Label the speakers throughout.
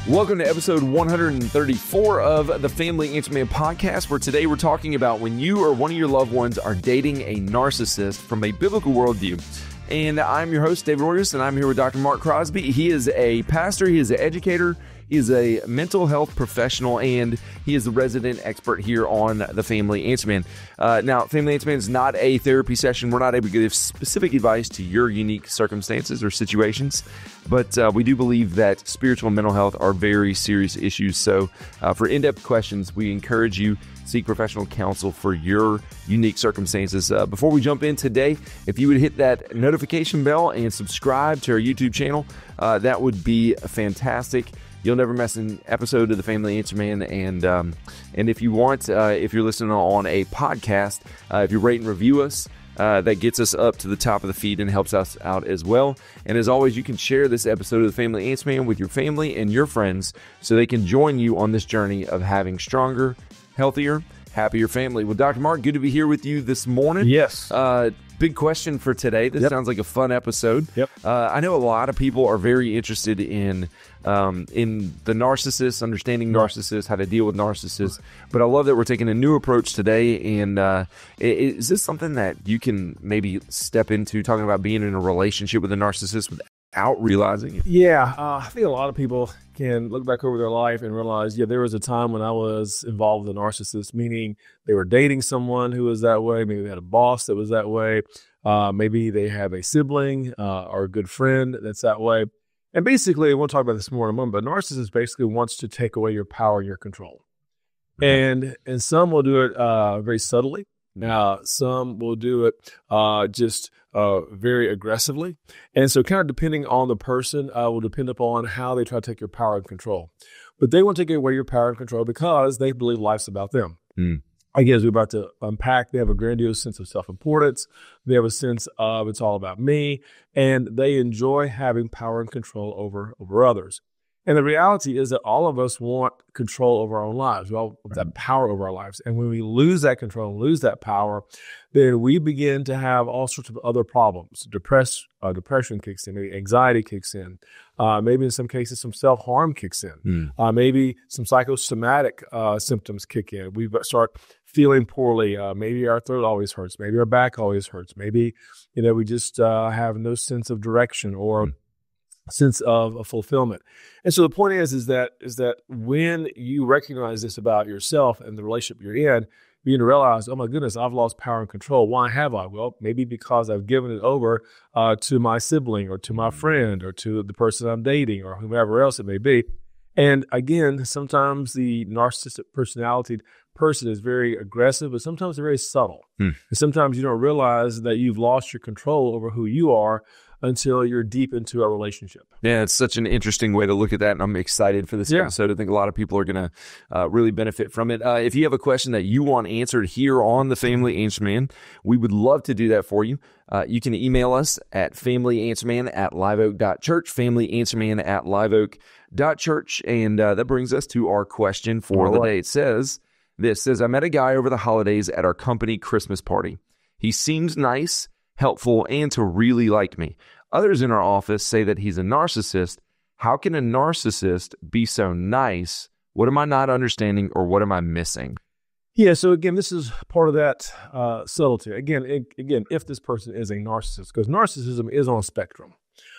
Speaker 1: Welcome to episode 134 of the Family Answer Man podcast, where today we're talking about when you or one of your loved ones are dating a narcissist from a biblical worldview. And I'm your host, David Ortis, and I'm here with Dr. Mark Crosby. He is a pastor, he is an educator, he is a mental health professional, and he is the resident expert here on the Family Answer Man. Now, Family Answer Man is not a therapy session. We're not able to give specific advice to your unique circumstances or situations, but we do believe that spiritual and mental health are very serious issues. So for in-depth questions, we encourage you seek professional counsel for your unique circumstances. Before we jump in today, if you would hit that notification bell and subscribe to our YouTube channel, that would be fantastic. You'll never miss an episode of the Family Answer Man. And if you want, if you're listening on a podcast, if you rate and review us, that gets us up to the top of the feed and helps us out as well. And as always, you can share this episode of the Family Answer Man with your family and your friends so they can join you on this journey of having stronger, healthier, happier family. Well, Dr. Mark, good to be here with you this morning.
Speaker 2: Yes.
Speaker 1: Big question for today. This sounds like a fun episode.
Speaker 2: Yep.
Speaker 1: I know a lot of people are very interested in the narcissist, understanding narcissists, how to deal with narcissists. But I love that we're taking a new approach today. And is this something that you can maybe step into, talking about being in a relationship with a narcissist without realizing it?
Speaker 2: Yeah. I think a lot of people can look back over their life and realize, there was a time when I was involved with a narcissist, meaning they were dating someone who was that way. Maybe they had a boss that was that way. Maybe they have a sibling or a good friend that's that way. And basically, we'll talk about this more in a moment, but a narcissist basically wants to take away your power and your control. And some will do it very subtly. Now, some will do it just very aggressively. And so kind of depending on the person will depend upon how they try to take your power and control. But they want to take away your power and control because they believe life's about them. Again, as we're about to unpack, they have a grandiose sense of self-importance. They have a sense of it's all about me. And they enjoy having power and control over others. And the reality is that all of us want control over our own lives. We all want that power over our lives. And when we lose that control and lose that power, then we begin to have all sorts of other problems. Depression kicks in, maybe anxiety kicks in. Maybe in some cases, some self-harm kicks in. Maybe some psychosomatic symptoms kick in. We start feeling poorly. Maybe our throat always hurts. Maybe our back always hurts. Maybe, we just have no sense of direction or sense of fulfillment. And so the point is that when you recognize this about yourself and the relationship you're in, you begin to realize, oh my goodness, I've lost power and control. Why have I? Well, maybe because I've given it over to my sibling or to my friend or to the person I'm dating or whomever else it may be. And again, sometimes the narcissistic personality person is very aggressive, but sometimes they're very subtle. And sometimes you don't realize that you've lost your control over who you are until you're deep into a relationship.
Speaker 1: Yeah, it's such an interesting way to look at that, and I'm excited for this episode. I think a lot of people are going to really benefit from it. If you have a question that you want answered here on the Family Answer Man, we would love to do that for you. You can email us at familyanswerman@liveoak.church, familyanswerman@liveoak.church, and that brings us to our question for the day. It says, I met a guy over the holidays at our company Christmas party. He seems nice, helpful, and to really like me. Others in our office say that he's a narcissist. How can a narcissist be so nice? What am I not understanding, or what am I missing?
Speaker 2: Yeah, so again, this is part of that subtlety. Again, if this person is a narcissist, because narcissism is on a spectrum.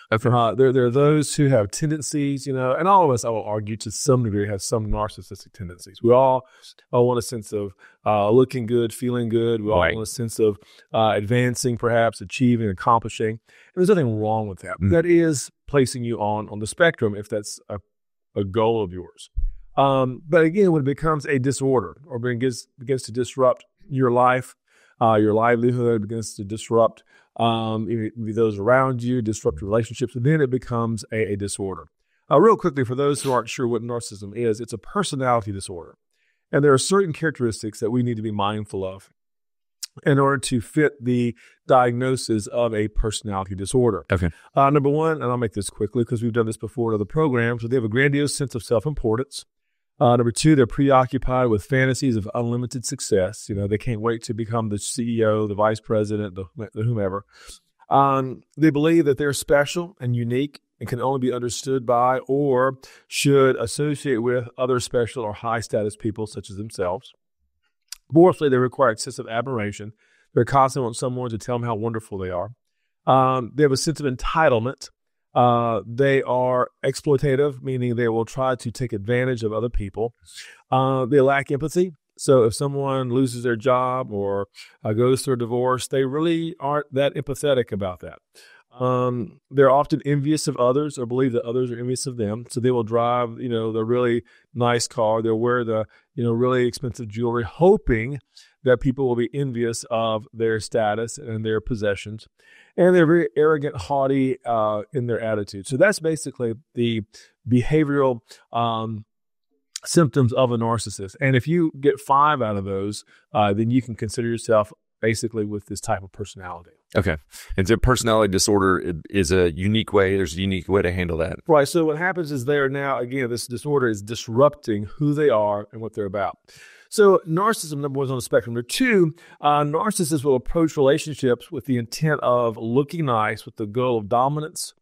Speaker 1: Okay.
Speaker 2: There are those who have tendencies, and all of us, I will argue, to some degree, have some narcissistic tendencies. We all want a sense of looking good, feeling good. We all want a sense of advancing, perhaps achieving, accomplishing. And there's nothing wrong with that. That is placing you on the spectrum if that's a goal of yours. But again, when it becomes a disorder or begins to disrupt your life, your livelihood, begins to disrupt those around you, disrupt your relationships, and then it becomes a disorder. Real quickly, for those who aren't sure what narcissism is, it's a personality disorder. And there are certain characteristics that we need to be mindful of in order to fit the diagnosis of a personality disorder.
Speaker 1: Okay.
Speaker 2: Number one, and I'll make this quickly because we've done this before in other programs, so they have a grandiose sense of self-importance. Number two, they're preoccupied with fantasies of unlimited success. They can't wait to become the CEO, the vice president, the whomever. They believe that they're special and unique and can only be understood by or should associate with other special or high status people such as themselves. Fourthly, they require excessive admiration. They're constantly want someone to tell them how wonderful they are. They have a sense of entitlement. They are exploitative, meaning they will try to take advantage of other people. They lack empathy. So if someone loses their job or goes through a divorce, they really aren't that empathetic about that. They're often envious of others or believe that others are envious of them. So they will drive, the really nice car. They'll wear the, really expensive jewelry, hoping that people will be envious of their status and their possessions. And they're very arrogant, haughty in their attitude. So that's basically the behavioral symptoms of a narcissist. And if you get 5 out of those, then you can consider yourself basically with this type of personality.
Speaker 1: Okay. And so personality disorder is a unique way. There's a unique way to handle that.
Speaker 2: Right. So what happens is they are now, again, this disorder is disrupting who they are and what they're about. So narcissism, number 1, is on the spectrum. Number 2, narcissists will approach relationships with the intent of looking nice with the goal of dominance,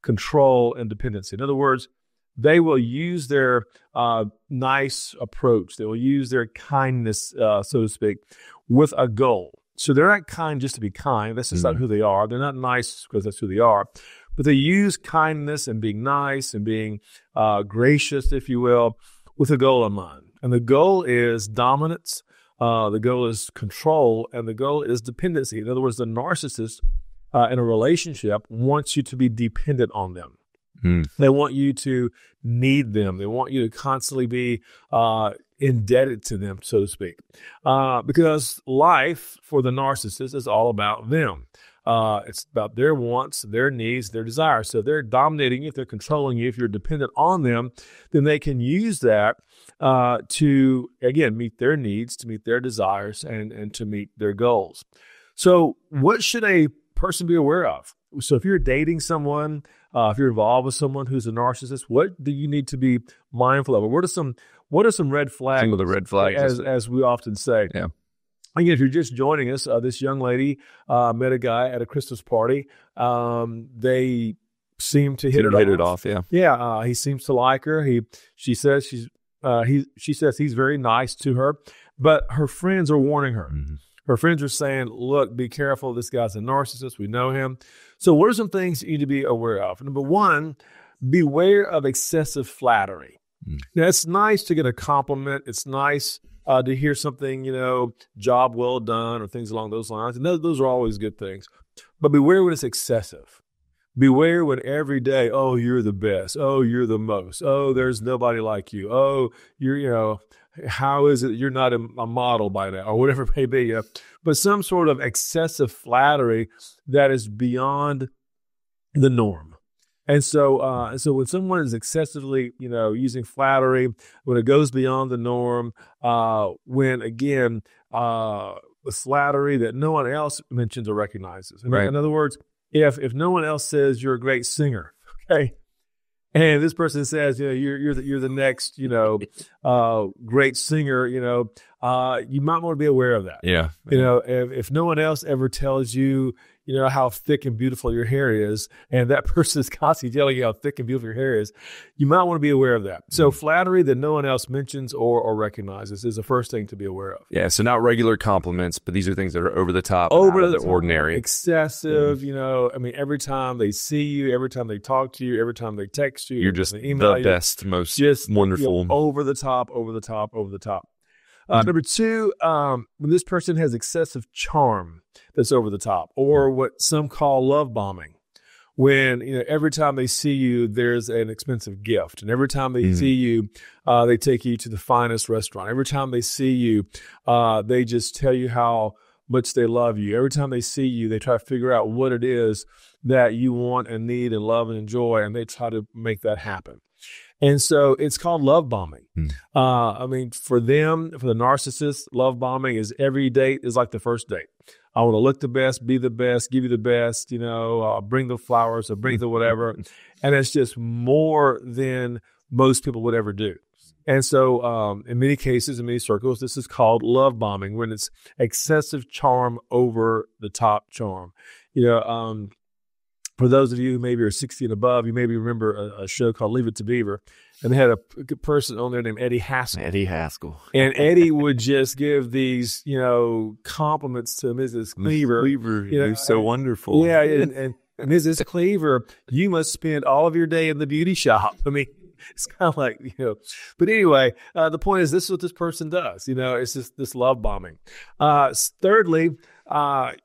Speaker 2: control, and dependency. In other words, they will use their nice approach. They will use their kindness, so to speak, with a goal. So they're not kind just to be kind. That's just not who they are. They're not nice because that's who they are. But they use kindness and being nice and being gracious, if you will, with a goal in mind. And the goal is dominance. The goal is control. And the goal is dependency. In other words, the narcissist in a relationship wants you to be dependent on them. They want you to need them. They want you to constantly be indebted to them, so to speak. Because life for the narcissist is all about them. It's about their wants, their needs, their desires. So if they're dominating you, if they're controlling you, if you're dependent on them, then they can use that to, again, meet their needs, to meet their desires, and to meet their goals. So what should a person be aware of? So if you're dating someone, if you're involved with someone who's a narcissist, what do you need to be mindful of? Or what are some red flags?
Speaker 1: Some of the red flags,
Speaker 2: as we often say.
Speaker 1: Yeah.
Speaker 2: Again, if you're just joining us, this young lady met a guy at a Christmas party. They seem to hit it
Speaker 1: off. Yeah.
Speaker 2: Yeah. He seems to like her. She says he's very nice to her, but her friends are warning her. Mm-hmm. Her friends are saying, look, be careful. This guy's a narcissist. We know him. So what are some things you need to be aware of? Number 1, beware of excessive flattery. Now, it's nice to get a compliment. It's nice to hear something, job well done or things along those lines. And those are always good things. But beware when it's excessive. Beware when every day, oh, you're the best. Oh, you're the most. Oh, there's nobody like you. Oh, you're, how is it you're not a model by now, or whatever it may be. But some sort of excessive flattery that is beyond the norm. And so when someone is excessively, using flattery, when it goes beyond the norm, when, again, with flattery that no one else mentions or recognizes. Right. In other words, if no one else says you're a great singer, okay, and this person says, you're the next, great singer, you might want to be aware of that.
Speaker 1: Yeah.
Speaker 2: If no one else ever tells you, how thick and beautiful your hair is, and that person is constantly telling you how thick and beautiful your hair is, you might want to be aware of that. So flattery that no one else mentions or recognizes is the first thing to be aware of.
Speaker 1: Yeah, so not regular compliments, but these are things that are over the top, out of the ordinary.
Speaker 2: Excessive, every time they see you, every time they talk to you, every time they text you.
Speaker 1: You're just the best, most just wonderful.
Speaker 2: Over the top. Number 2, when this person has excessive charm that's over the top, or what some call love bombing, when every time they see you, there's an expensive gift, and every time they see you, they take you to the finest restaurant. Every time they see you, they just tell you how much they love you. Every time they see you, they try to figure out what it is that you want and need and love and enjoy, and they try to make that happen. And so it's called love bombing. For them, for the narcissist, love bombing is every date is like the first date. I want to look the best, be the best, give you the best, bring the flowers or bring the whatever. And it's just more than most people would ever do. And so in many cases, in many circles, this is called love bombing, when it's excessive charm over the top charm. For those of you who maybe are 60 and above, you maybe remember a show called Leave It to Beaver. And they had a person on there named Eddie Haskell.
Speaker 1: Eddie Haskell.
Speaker 2: And Eddie would just give these, compliments to Mrs. Cleaver.
Speaker 1: You're so wonderful.
Speaker 2: Yeah, and Mrs. Cleaver, you must spend all of your day in the beauty shop. I mean, it's kind of like, But anyway, the point is, this is what this person does. It's just this love bombing. Thirdly,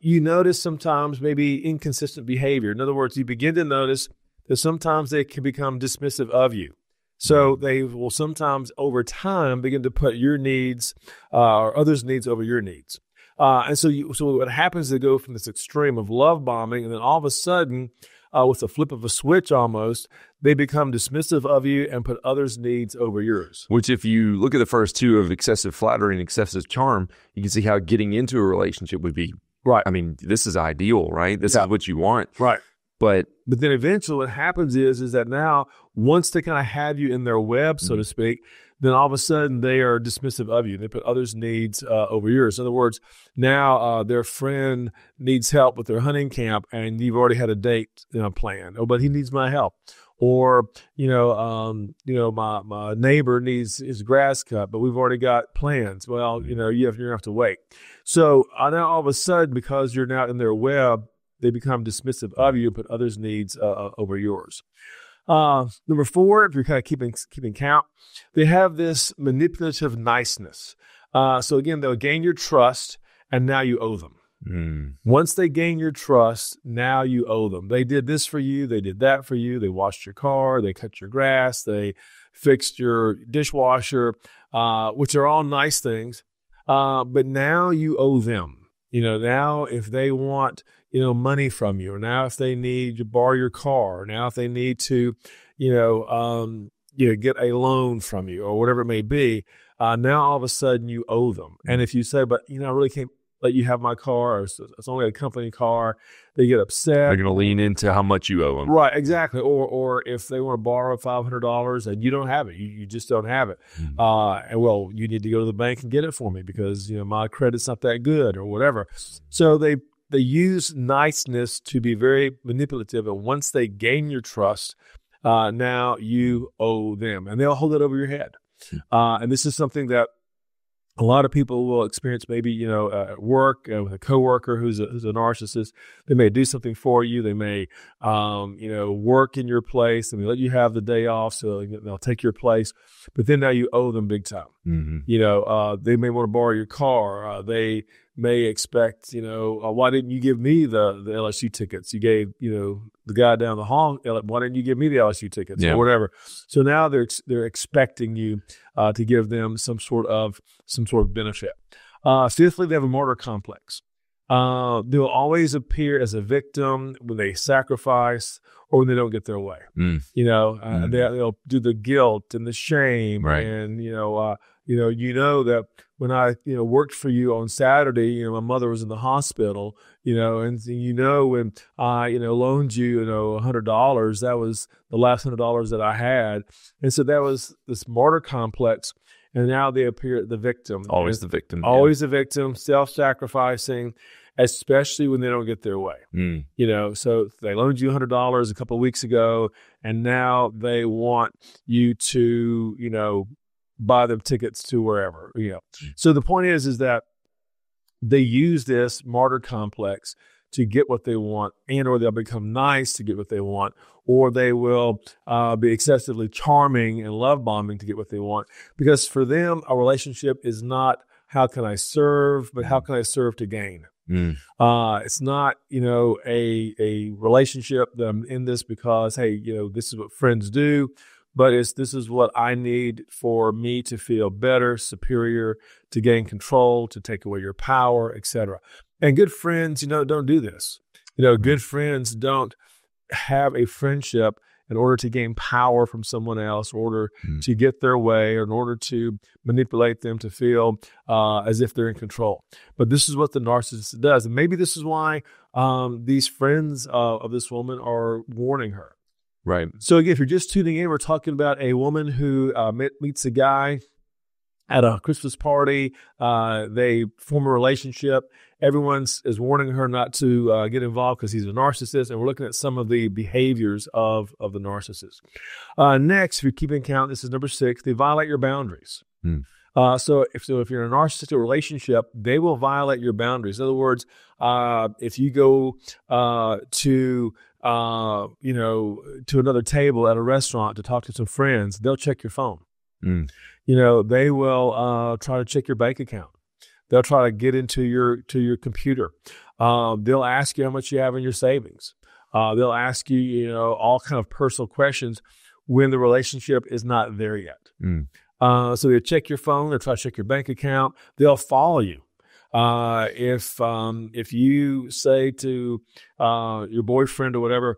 Speaker 2: you notice sometimes maybe inconsistent behavior. In other words, you begin to notice that sometimes they can become dismissive of you. So they will sometimes over time begin to put your needs or others' needs over your needs. And so what happens is they go from this extreme of love bombing, and then all of a sudden, with the flip of a switch almost, they become dismissive of you and put others' needs over yours.
Speaker 1: Which, if you look at the first two of excessive flattery and excessive charm, you can see how getting into a relationship would be.
Speaker 2: Right.
Speaker 1: I mean, this is ideal, right? This is what you want.
Speaker 2: Right.
Speaker 1: But
Speaker 2: then eventually what happens is that now, once they kind of have you in their web, so to speak, then all of a sudden they are dismissive of you. They put others' needs over yours. In other words, now their friend needs help with their hunting camp, and you've already had a date planned. Oh, but he needs my help. Or, my neighbor needs his grass cut, but we've already got plans. Well, you're going to have to wait. So now all of a sudden, because you're now in their web, they become dismissive of you and put others' needs over yours. Number 4, if you're kind of keeping count, they have this manipulative niceness. So again, they'll gain your trust, and now you owe them. Once they gain your trust, now you owe them. They did this for you. They did that for you. They washed your car. They cut your grass. They fixed your dishwasher, which are all nice things. But now you owe them. Now if they want, money from you, or now if they need to borrow your car, or now if they need to, get a loan from you or whatever it may be, now all of a sudden you owe them. And if you say, but, I really can't let you have my car, or it's only a company car, they get upset.
Speaker 1: They're going to lean into how much you owe them.
Speaker 2: Right, exactly. Or if they want to borrow $500 and you don't have it, you just don't have it. And you need to go to the bank and get it for me because, my credit's not that good or whatever. So they use niceness to be very manipulative. And once they gain your trust, now you owe them, and they'll hold it over your head. And this is something that a lot of people will experience maybe, at work with a coworker who's a narcissist. They may do something for you. They may, work in your place. They may let you have the day off, so they'll take your place. But then now you owe them big time. They may want to borrow your car. They may expect, why didn't you give me the LSU tickets? You gave, the guy down the hall, why didn't you give me the LSU tickets or whatever? So now they're expecting you to give them some sort of benefit. Fifthly, they have a martyr complex. They'll always appear as a victim when they sacrifice or when they don't get their way. They'll do the guilt and the shame,
Speaker 1: right.
Speaker 2: And that when I worked for you on Saturday, my mother was in the hospital, and when I loaned you $100, that was the last $100 that I had, and so that was this martyr complex. And now they appear the victim.
Speaker 1: Always the victim.
Speaker 2: Always the victim, self-sacrificing, especially when they don't get their way. So they loaned you $100 a couple of weeks ago, and now they want you to, buy them tickets to wherever, So the point is that they use this martyr complex to get what they want, and or they'll become nice to get what they want, or they will be excessively charming and love bombing to get what they want. Because for them, a relationship is not how can I serve, but how can I serve to gain. It's not, a relationship that I'm in this because, hey, this is what friends do, but this is what I need for me to feel better, superior, to gain control, to take away your power, etc. And good friends, don't do this. Good friends don't have a friendship in order to gain power from someone else, in order to get their way, or in order to manipulate them to feel as if they're in control. But this is what the narcissist does. And maybe this is why these friends of this woman are warning her.
Speaker 1: Right.
Speaker 2: So again, if you're just tuning in, we're talking about a woman who meets a guy at a Christmas party, they form a relationship. Everyone is warning her not to get involved because he's a narcissist, and we're looking at some of the behaviors of the narcissist. Next, if you're keeping count, this is number 6, they violate your boundaries. So if you're in a narcissistic relationship, they will violate your boundaries. In other words, if you go to another table at a restaurant to talk to some friends, they'll check your phone. They will try to check your bank account. They'll try to get into your computer. They'll ask you how much you have in your savings. They'll ask you, all kind of personal questions when the relationship is not there yet. So they'll check your phone. They'll try to check your bank account. They'll follow you. If you say to your boyfriend or whatever,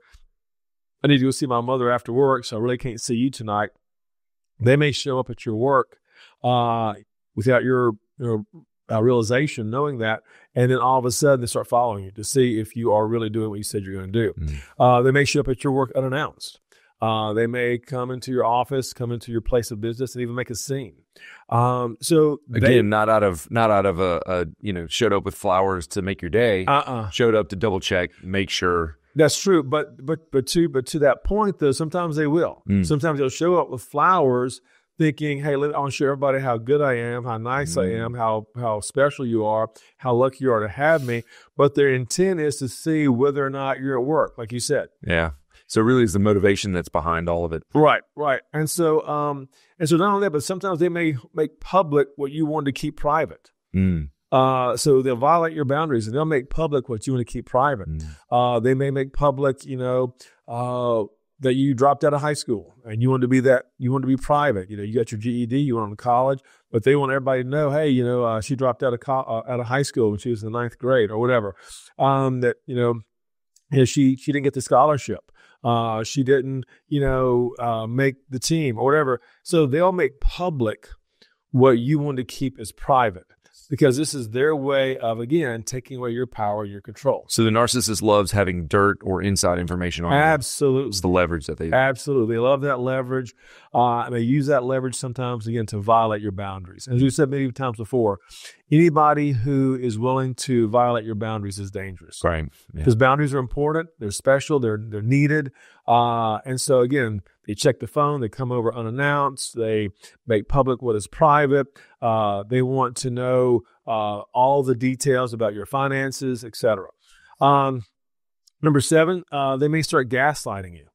Speaker 2: I need to go see my mother after work, so I really can't see you tonight, they may show up at your work without your realization, knowing that, and then all of a sudden they start following you to see if you are really doing what you said you're going to do. They may show up at your work unannounced. They may come into your office, come into your place of business, and even make a scene. So
Speaker 1: again, not out of a showed up with flowers to make your day. Showed up to double check, make sure.
Speaker 2: That's true, but to that point though, sometimes they will. Sometimes they'll show up with flowers, thinking, "Hey, I want to show everybody how good I am, how nice I am, how special you are, how lucky you are to have me." But their intent is to see whether or not you're at work, like you said.
Speaker 1: Yeah. So really, it's the motivation that's behind all of it.
Speaker 2: Right. And so not only that, but sometimes they may make public what you wanted to keep private. So they'll violate your boundaries, and they'll make public what you want to keep private. They may make public, that you dropped out of high school and you want to be private. You got your GED, you went on to college, but they want everybody to know, hey, she dropped out of high school when she was in the 9th grade or whatever. She didn't get the scholarship. She didn't, make the team or whatever. So they'll make public what you want to keep as private, because this is their way of, again, taking away your power and your control.
Speaker 1: So the narcissist loves having dirt or inside information on you.
Speaker 2: Absolutely.
Speaker 1: It's the leverage that they
Speaker 2: Absolutely. They love that leverage. And they use that leverage sometimes, again, to violate your boundaries. As we've said many times before, anybody who is willing to violate your boundaries is dangerous.
Speaker 1: Right.
Speaker 2: Because boundaries are important. They're special. They're needed. And so, again, they check the phone. They come over unannounced. They make public what is private. They want to know all the details about your finances, etc. Number 7, they may start gaslighting you,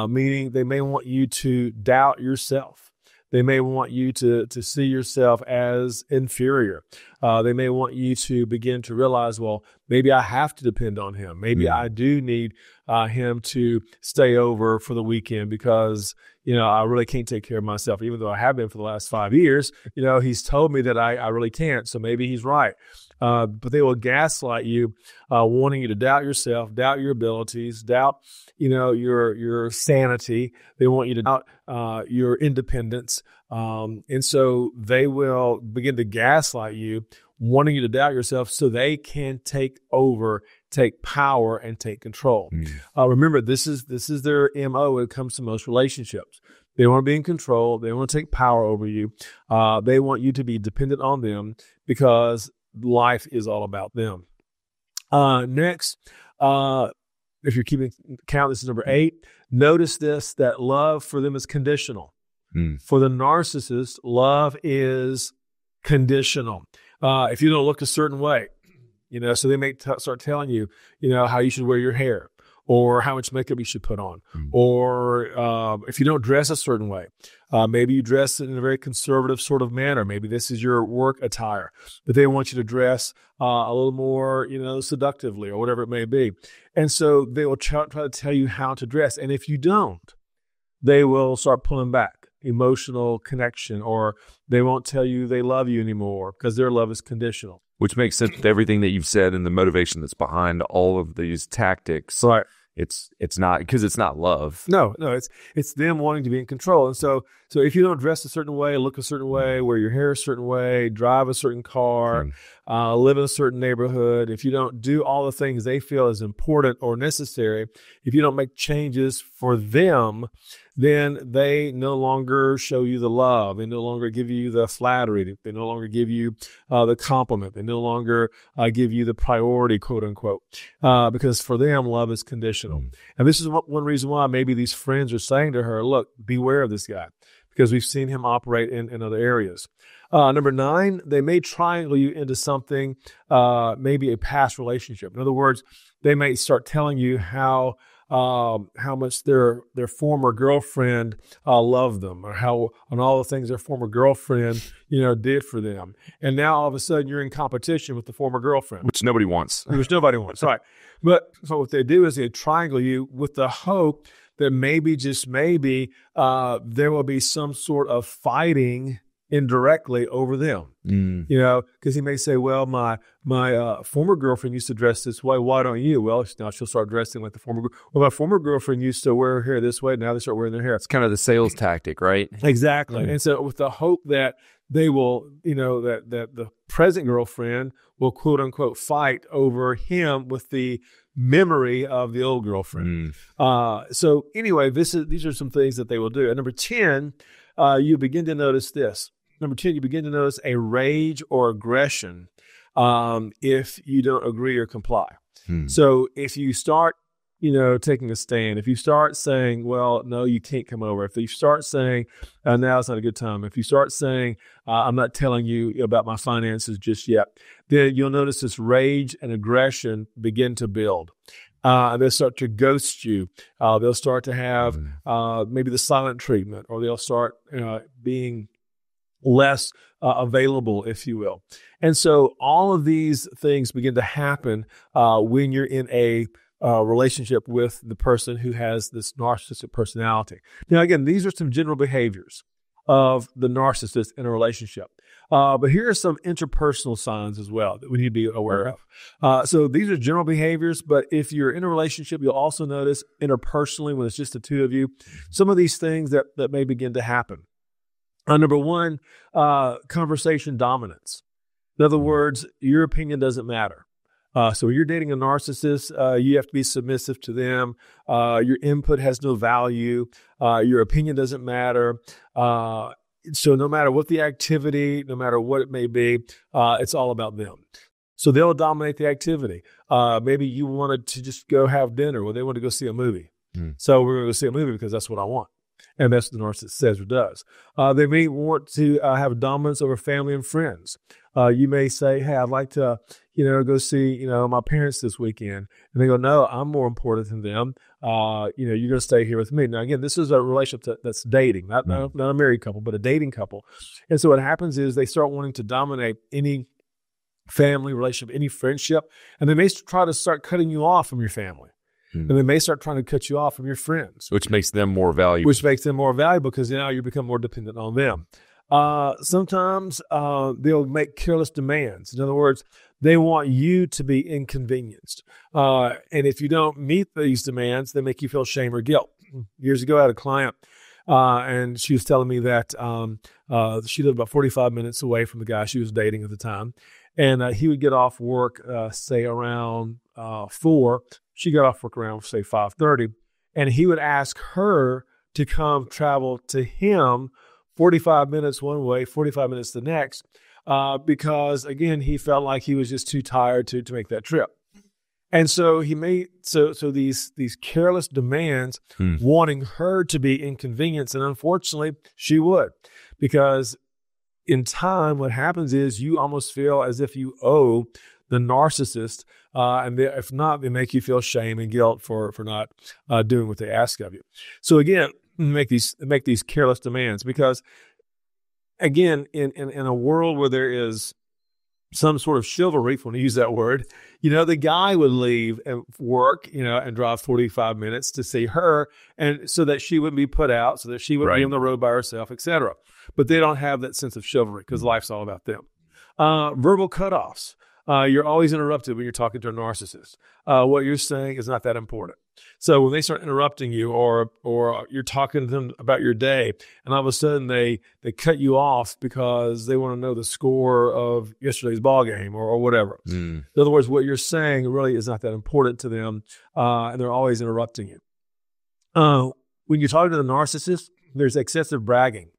Speaker 2: meaning they may want you to doubt yourself. They may want you to see yourself as inferior. They may want you to begin to realize, well, maybe I have to depend on him. Maybe I do need him to stay over for the weekend because, I really can't take care of myself, even though I have been for the last 5 years. He's told me that I really can't, so maybe he's right. But they will gaslight you, wanting you to doubt yourself, doubt your abilities, doubt, your sanity. They want you to doubt your independence. And so they will begin to gaslight you, wanting you to doubt yourself so they can take over, take power, and take control. Remember, this is their MO when it comes to most relationships. They want to be in control. They want to take power over you. They want you to be dependent on them because life is all about them. Next, if you're keeping count, this is number 8. Notice this, that love for them is conditional. For the narcissist, love is conditional. If you don't look a certain way, so they may start telling you, how you should wear your hair, or how much makeup you should put on, or if you don't dress a certain way, maybe you dress in a very conservative sort of manner. Maybe this is your work attire, but they want you to dress a little more, seductively or whatever it may be. And so they will try to tell you how to dress. And if you don't, they will start pulling back. Emotional connection, or they won't tell you they love you anymore because their love is conditional.
Speaker 1: Which makes sense with everything that you've said and the motivation that's behind all of these tactics.
Speaker 2: Right.
Speaker 1: It's not, because it's not love.
Speaker 2: No, it's them wanting to be in control. And so if you don't dress a certain way, look a certain way, wear your hair a certain way, drive a certain car, live in a certain neighborhood, if you don't do all the things they feel is important or necessary, if you don't make changes for them, then they no longer show you the love. They no longer give you the flattery. They no longer give you the compliment. They no longer give you the priority, quote unquote, because for them, love is conditional. And this is one reason why maybe these friends are saying to her, look, beware of this guy, because we've seen him operate in other areas. Number 9, they may triangle you into something, maybe a past relationship. In other words, they may start telling you how much their former girlfriend loved them, or on all the things their former girlfriend did for them. And now all of a sudden you're in competition with the former girlfriend,
Speaker 1: Which nobody wants.
Speaker 2: which nobody wants, right? But so what they do is they triangle you with the hope that maybe, just maybe, there will be some sort of fighting indirectly over them, because he may say, well, my former girlfriend used to dress this way. Why don't you? Well, now she'll start dressing like the former. Well, my former girlfriend used to wear her hair this way. Now they start wearing their hair.
Speaker 1: It's kind of the sales tactic, right?
Speaker 2: Exactly. And so with the hope that they will, that the present girlfriend will, quote unquote, fight over him with the memory of the old girlfriend. So anyway, these are some things that they will do. And number 10, you begin to notice this. Number 10, you begin to notice a rage or aggression if you don't agree or comply. So if you start, taking a stand, if you start saying, well, no, you can't come over, if you start saying, now it's not a good time, if you start saying, I'm not telling you about my finances just yet, then you'll notice this rage and aggression begin to build. They'll start to ghost you. They'll start to have maybe the silent treatment, or they'll start being less available, if you will. And so all of these things begin to happen when you're in a relationship with the person who has this narcissistic personality. Now, again, these are some general behaviors of the narcissist in a relationship. But here are some interpersonal signs as well that we need to be aware of. So these are general behaviors, but if you're in a relationship, you'll also notice interpersonally, when it's just the two of you, some of these things that may begin to happen. Number 1, conversation dominance. In other words, your opinion doesn't matter. So when you're dating a narcissist, you have to be submissive to them. Your input has no value. Your opinion doesn't matter. So no matter what the activity, no matter what it may be, it's all about them. So they'll dominate the activity. Maybe you wanted to just go have dinner. Well, they want to go see a movie. So we're going to go see a movie because that's what I want. And that's what the narcissist says or does. They may want to have dominance over family and friends. You may say, hey, I'd like to, go see, my parents this weekend. And they go, no, I'm more important than them. You're going to stay here with me. Now, again, this is a relationship that's dating, not a married couple, but a dating couple. And so what happens is they start wanting to dominate any family relationship, any friendship, and they may try to start cutting you off from your family. And they may start trying to cut you off from your friends.
Speaker 1: Which makes them more valuable.
Speaker 2: Which makes them more valuable because now you become more dependent on them. Sometimes they'll make careless demands. In other words, they want you to be inconvenienced. And if you don't meet these demands, they make you feel shame or guilt. Years ago, I had a client, and she was telling me that she lived about 45 minutes away from the guy she was dating at the time. And he would get off work, say around 4. She got off work around, say, 5:30. And he would ask her to come travel to him 45 minutes one way, 45 minutes the next, because, again, he felt like he was just too tired to make that trip. And so he made so these careless demands, wanting her to be inconvenienced. And unfortunately, she would, because in time, what happens is you almost feel as if you owe the narcissist, and if not, they make you feel shame and guilt for not doing what they ask of you. So again, make these careless demands, because again, in a world where there is some sort of chivalry, if you want to use that word, the guy would leave and work, and drive 45 minutes to see her, and so that she wouldn't be put out, so that she wouldn't be on the road by herself, etc. But they don't have that sense of chivalry because life's all about them. Verbal cutoffs. You're always interrupted when you're talking to a narcissist. What you're saying is not that important. So when they start interrupting you, or you're talking to them about your day, and all of a sudden they cut you off because they want to know the score of yesterday's ball game or whatever. In other words, what you're saying really is not that important to them, and they're always interrupting you. when you're talking to the narcissist, there's excessive bragging.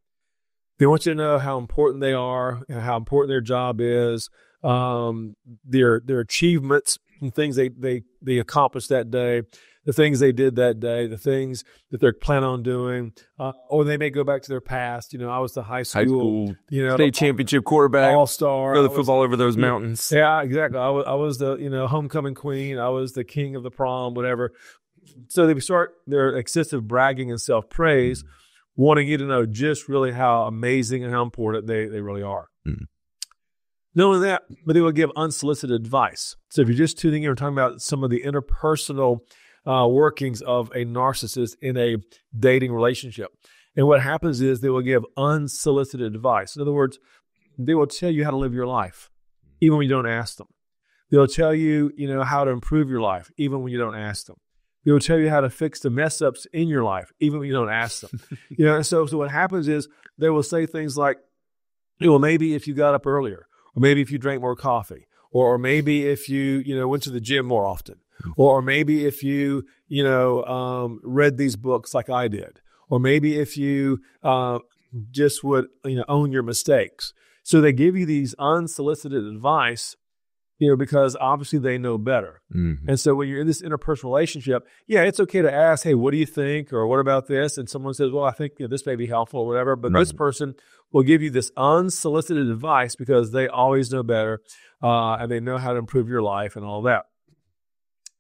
Speaker 2: They want you to know how important they are, and how important their job is, their achievements and things they accomplished that day, the things they did that day, the things that they're planning on doing, or they may go back to their past. I was the high school
Speaker 1: state championship quarterback,
Speaker 2: all-star,
Speaker 1: throw the football over those mountains.
Speaker 2: Yeah, exactly. I was the homecoming queen. I was the king of the prom, whatever. So they start their excessive bragging and self-praise, wanting you to know just really how amazing and how important they really are. Mm. Not only that, but they will give unsolicited advice. So if you're just tuning in, we're talking about some of the interpersonal workings of a narcissist in a dating relationship. And what happens is they will give unsolicited advice. In other words, they will tell you how to live your life, even when you don't ask them. They'll tell you, how to improve your life, even when you don't ask them. They will tell you how to fix the mess ups in your life, even when you don't ask them. So what happens is they will say things like, well, maybe if you got up earlier, or maybe if you drank more coffee, or maybe if you, went to the gym more often, or maybe if you, read these books like I did, or maybe if you just would, own your mistakes. So they give you these unsolicited advice, because obviously they know better. Mm-hmm. And so when you're in this interpersonal relationship, it's okay to ask, hey, what do you think? Or what about this? And someone says, well, I think this may be helpful or whatever. But This person will give you this unsolicited advice because they always know better and they know how to improve your life and all that.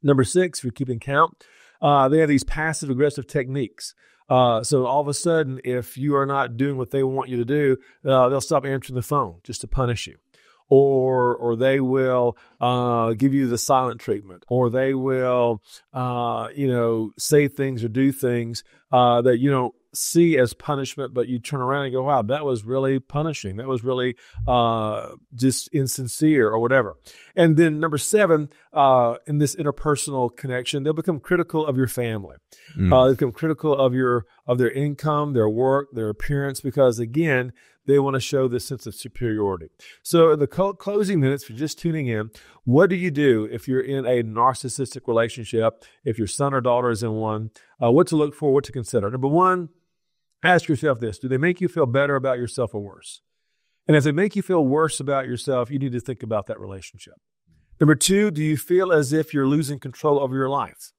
Speaker 2: Number 6, if you're keeping count, they have these passive-aggressive techniques. So all of a sudden, if you are not doing what they want you to do, they'll stop answering the phone just to punish you. Or they will give you the silent treatment, or they will, say things or do things that you don't see as punishment, but you turn around and go, wow, that was really punishing. That was really just insincere or whatever. And then number 7, in this interpersonal connection, they'll become critical of your family. They become critical of their income, their work, their appearance, because again, they want to show this sense of superiority. So in the closing minutes, if you're just tuning in, what do you do if you're in a narcissistic relationship, if your son or daughter is in one? What to look for, what to consider. Number 1, ask yourself this: do they make you feel better about yourself or worse? And if they make you feel worse about yourself, you need to think about that relationship. Number 2, do you feel as if you're losing control over your life?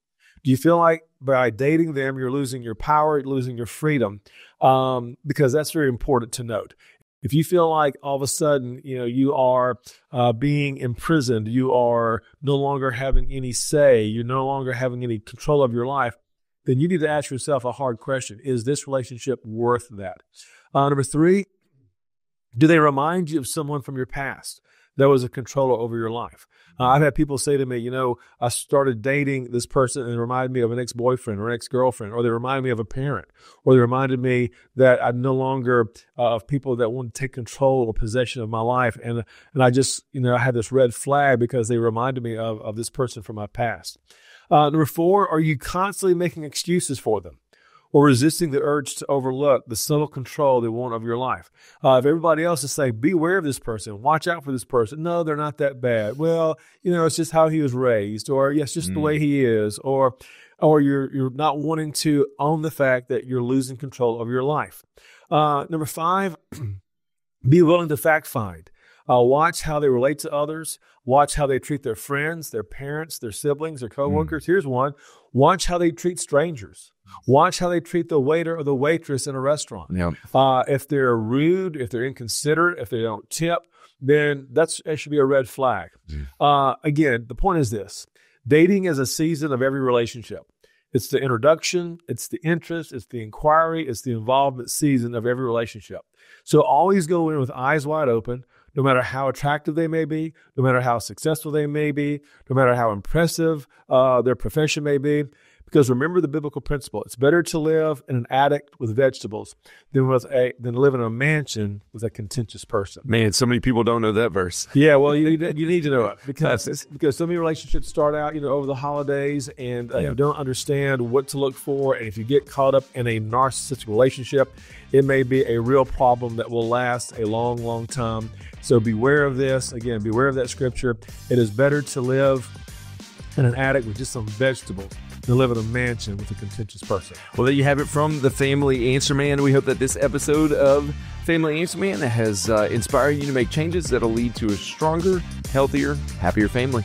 Speaker 2: Do you feel like by dating them, you're losing your power, losing your freedom? Because that's very important to note. If you feel like all of a sudden, you are being imprisoned, you are no longer having any say, you're no longer having any control of your life, then you need to ask yourself a hard question. Is this relationship worth that? Number 3, do they remind you of someone from your past that was a controller over your life? I've had people say to me, I started dating this person and it reminded me of an ex-boyfriend or an ex-girlfriend, or they reminded me of a parent, or they reminded me that I'm no longer of people that want to take control or possession of my life. And I just, I had this red flag because they reminded me of this person from my past. Number 4, are you constantly making excuses for them, or resisting the urge to overlook the subtle control they want of your life? If everybody else is saying, beware of this person, watch out for this person. No, they're not that bad. Well, it's just how he was raised, or yes, just the way he is, or you're not wanting to own the fact that you're losing control of your life. Number 5, be willing to fact find. Watch how they relate to others. Watch how they treat their friends, their parents, their siblings, their coworkers. Here's one. Watch how they treat strangers. Watch how they treat the waiter or the waitress in a restaurant. Yep. If they're rude, if they're inconsiderate, if they don't tip, then that should be a red flag. Again, the point is this: dating is a season of every relationship. It's the introduction, it's the interest, it's the inquiry, it's the involvement season of every relationship. So always go in with eyes wide open. No matter how attractive they may be, no matter how successful they may be, no matter how impressive their profession may be. Because remember the biblical principle: it's better to live in an attic with vegetables than live in a mansion with a contentious person.
Speaker 1: Man, so many people don't know that verse.
Speaker 2: Yeah, well, you need to know it because so many relationships start out, over the holidays, and you don't understand what to look for. And if you get caught up in a narcissistic relationship, it may be a real problem that will last a long, long time. So beware of this. Again, beware of that scripture. It is better to live in an attic with just some vegetables than live in a mansion with a contentious person.
Speaker 1: Well, there you have it from the Family Answer Man. We hope that this episode of Family Answer Man has inspired you to make changes that'll lead to a stronger, healthier, happier family.